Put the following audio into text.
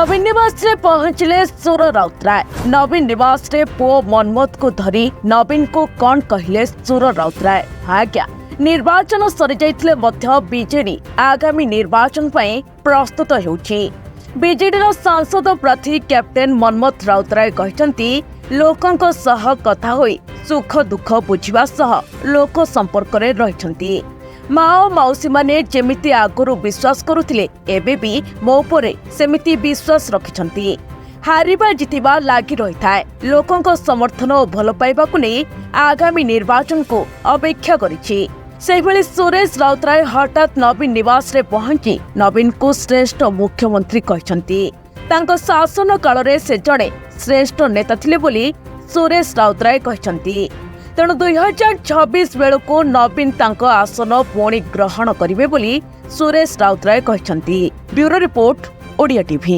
नवीन निवास रे पहुंचले सुर राउतराय। नवीन निवास रे पुओ मनमोद को धरी नवीन को कौन कहले सुर राउतराय। आज्ञा निर्वाचन सरी जाइथिले मध्य बीजेडी आगामी निर्वाचन पई प्रस्तुत हेउछि। बीजेडी रो सांसद प्रार्थी कैप्टेन मनमोद राउतराय कहचंती लोकंक सह कथा होई सुख दुख बुझिबा सह लोक संपर्क रे रहिछंती। माओ मौसी माने जेमिति आगुरु विश्वास करुथिले एबे भी मो परे सेमिति विश्वास रखिछंती। हारिबा जितिबा लागी रही थाए। लोकंक समर्थन और भल पाइबा को नहीं आगामी निर्वाचन को अपेक्षा करिछि। सेहिभଳି सुरेश राउतराय हठात नवीन निवास रे पहुंची नवीन को श्रेष्ठ मुख्यमंत्री कहछंती। तांको शासन काल रे से जड़े श्रेष्ठ नेता थिले बोली सुरेश राउतराय कहछंती। तेणु 2026 बेलू नवीन तांको आसन पुणी ग्रहण करिवे बोली सुरेश राउतराय कहछंती। Bureau report Odia TV.